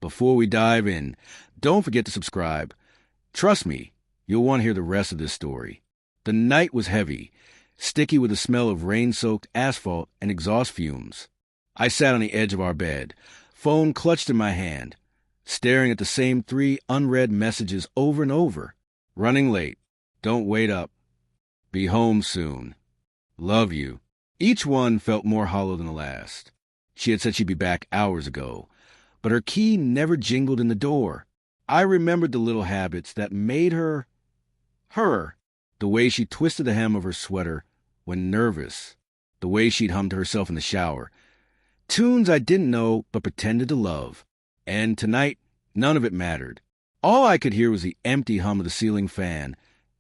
Before we dive in, don't forget to subscribe. Trust me, you'll want to hear the rest of this story. The night was heavy, sticky with the smell of rain-soaked asphalt and exhaust fumes. I sat on the edge of our bed, phone clutched in my hand, staring at the same 3 unread messages over and over. Running late. Don't wait up. Be home soon. Love you. Each one felt more hollow than the last. She had said she'd be back hours ago, but her key never jingled in the door. I remembered the little habits that made her, her. The way she twisted the hem of her sweater when nervous. The way she'd hum to herself in the shower. Tunes I didn't know but pretended to love. And tonight, none of it mattered. All I could hear was the empty hum of the ceiling fan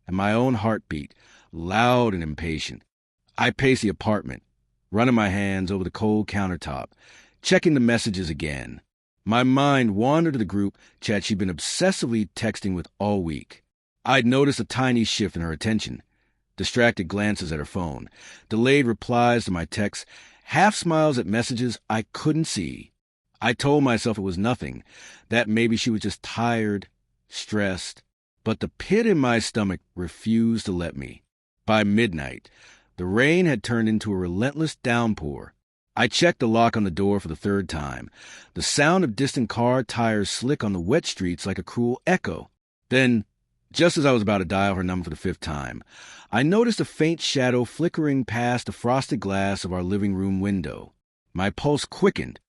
and my own heartbeat, loud and impatient. I paced the apartment, running my hands over the cold countertop, checking the messages again. My mind wandered to the group chat she'd been obsessively texting with all week. I'd noticed a tiny shift in her attention, distracted glances at her phone, delayed replies to my texts, half smiles at messages I couldn't see. I told myself it was nothing, that maybe she was just tired, stressed, but the pit in my stomach refused to let me. By midnight, the rain had turned into a relentless downpour. I checked the lock on the door for the 3rd time, the sound of distant car tires slick on the wet streets like a cruel echo. Then, just as I was about to dial her number for the 5th time, I noticed a faint shadow flickering past the frosted glass of our living room window. My pulse quickened.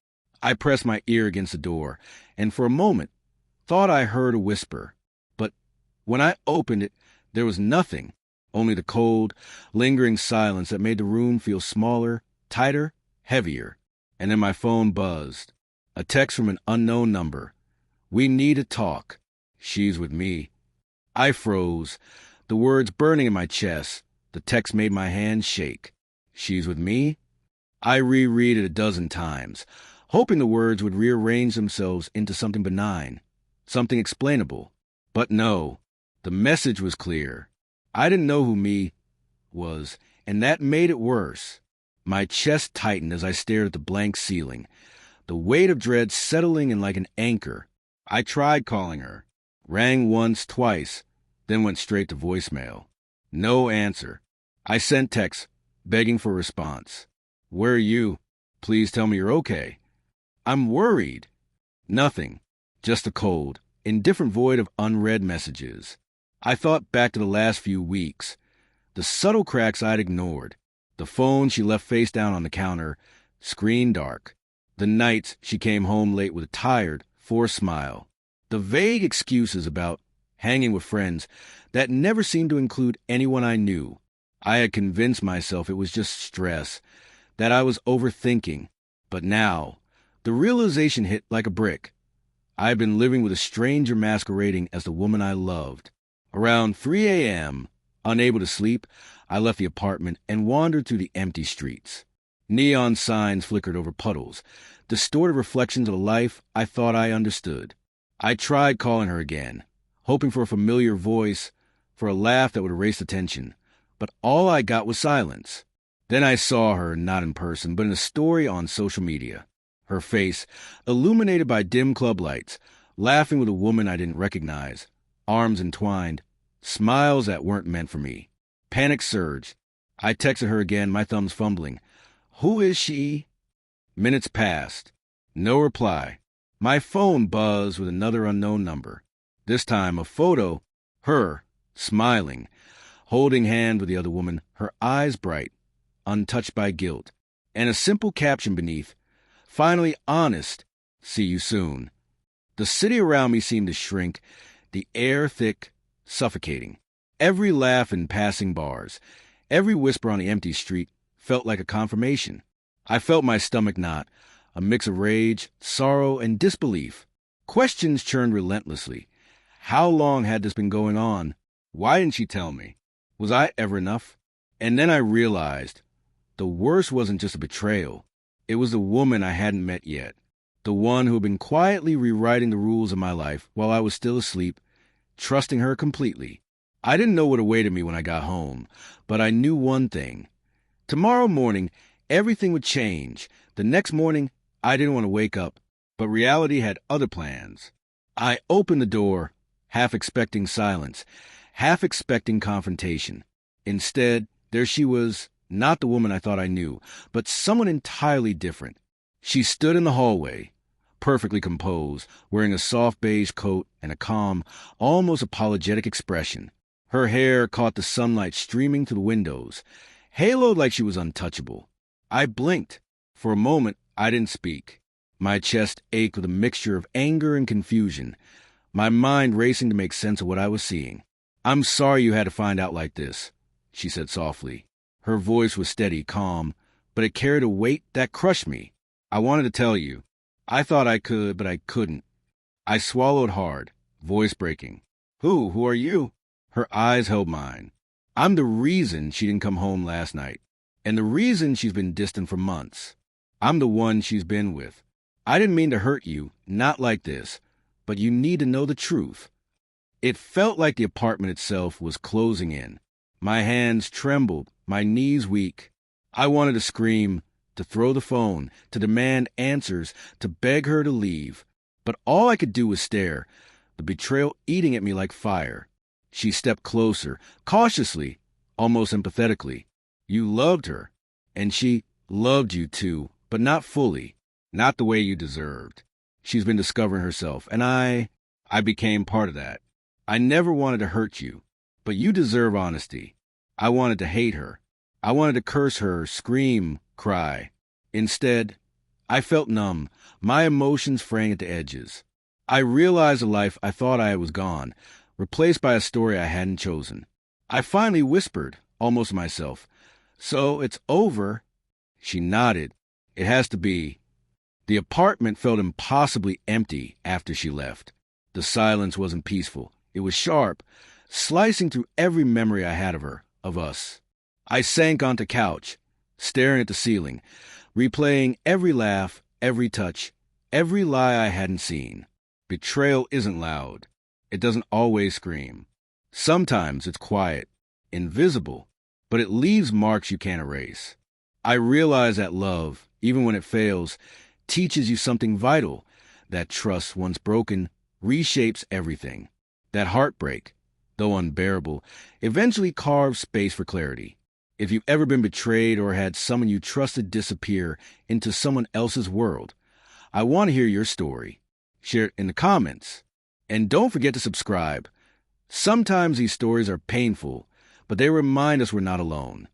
I pressed my ear against the door, and for a moment, thought I heard a whisper. But when I opened it, there was nothing, only the cold, lingering silence that made the room feel smaller, tighter, heavier. And then my phone buzzed. A text from an unknown number. We need to talk. She's with me. I froze, the words burning in my chest. The text made my hands shake. She's with me? I reread it a dozen times, hoping the words would rearrange themselves into something benign, something explainable. But no, the message was clear. I didn't know who me was, and that made it worse. My chest tightened as I stared at the blank ceiling, the weight of dread settling in like an anchor. I tried calling her, rang once, twice, then went straight to voicemail. No answer. I sent texts, begging for a response. Where are you? Please tell me you're okay. I'm worried. Nothing. Just a cold, indifferent void of unread messages. I thought back to the last few weeks. The subtle cracks I'd ignored. The phone she left face down on the counter, screen dark. The nights she came home late with a tired, forced smile. The vague excuses about hanging with friends that never seemed to include anyone I knew. I had convinced myself it was just stress, that I was overthinking. But now, the realization hit like a brick. I had been living with a stranger masquerading as the woman I loved. Around 3 a.m., unable to sleep, I left the apartment and wandered through the empty streets. Neon signs flickered over puddles, distorted reflections of a life I thought I understood. I tried calling her again, hoping for a familiar voice, for a laugh that would erase the tension, but all I got was silence. Then I saw her, not in person, but in a story on social media. Her face, illuminated by dim club lights, laughing with a woman I didn't recognize, arms entwined, smiles that weren't meant for me. Panic surged. I texted her again, my thumbs fumbling. Who is she? Minutes passed. No reply. My phone buzzed with another unknown number. This time a photo, her, smiling, holding hand with the other woman, her eyes bright, untouched by guilt, and a simple caption beneath, finally honest, see you soon. The city around me seemed to shrink, the air thick, suffocating. Every laugh in passing bars, every whisper on the empty street felt like a confirmation. I felt my stomach knot, a mix of rage, sorrow, and disbelief. Questions churned relentlessly. How long had this been going on? Why didn't she tell me? Was I ever enough? And then I realized the worst wasn't just a betrayal. It was the woman I hadn't met yet. The one who had been quietly rewriting the rules of my life while I was still asleep, trusting her completely. I didn't know what awaited me when I got home, but I knew one thing. Tomorrow morning, everything would change. The next morning, I didn't want to wake up But reality had other plans. I opened the door, half expecting silence, half expecting confrontation. Instead, there she was, not the woman I thought I knew, but someone entirely different. She stood in the hallway, perfectly composed, wearing a soft beige coat and a calm, almost apologetic expression. Her hair caught the sunlight streaming through the windows, haloed like she was untouchable. I blinked. For a moment, I didn't speak. My chest ached with a mixture of anger and confusion, my mind racing to make sense of what I was seeing. "I'm sorry you had to find out like this," she said softly. Her voice was steady, calm, but it carried a weight that crushed me. "I wanted to tell you. I thought I could, but I couldn't." I swallowed hard, voice breaking. Who are you?" Her eyes held mine. "I'm the reason she didn't come home last night, and the reason she's been distant for months. I'm the one she's been with. I didn't mean to hurt you, not like this, but you need to know the truth." It felt like the apartment itself was closing in. My hands trembled, my knees weak. I wanted to scream, to throw the phone, to demand answers, to beg her to leave. But all I could do was stare, the betrayal eating at me like fire. She stepped closer, cautiously, almost empathetically. "You loved her, and she loved you too, but not fully, not the way you deserved. She's been discovering herself, and I became part of that. I never wanted to hurt you, but you deserve honesty. I wanted to hate her. I wanted to curse her, scream, cry. Instead, I felt numb, my emotions fraying at the edges. I realized the life I thought I was gone, replaced by a story I hadn't chosen. I finally whispered, almost to myself, "So it's over?" She nodded. "It has to be." The apartment felt impossibly empty after she left. The silence wasn't peaceful. It was sharp, slicing through every memory I had of her, of us. I sank onto couch, staring at the ceiling, replaying every laugh, every touch, every lie I hadn't seen. Betrayal isn't loud. It doesn't always scream. Sometimes it's quiet, invisible, but it leaves marks you can't erase. I realize that love, even when it fails, teaches you something vital, that trust, once broken, reshapes everything. That heartbreak, though unbearable, eventually carves space for clarity. If you've ever been betrayed or had someone you trusted disappear into someone else's world, I want to hear your story. Share it in the comments. And don't forget to subscribe. Sometimes these stories are painful, but they remind us we're not alone.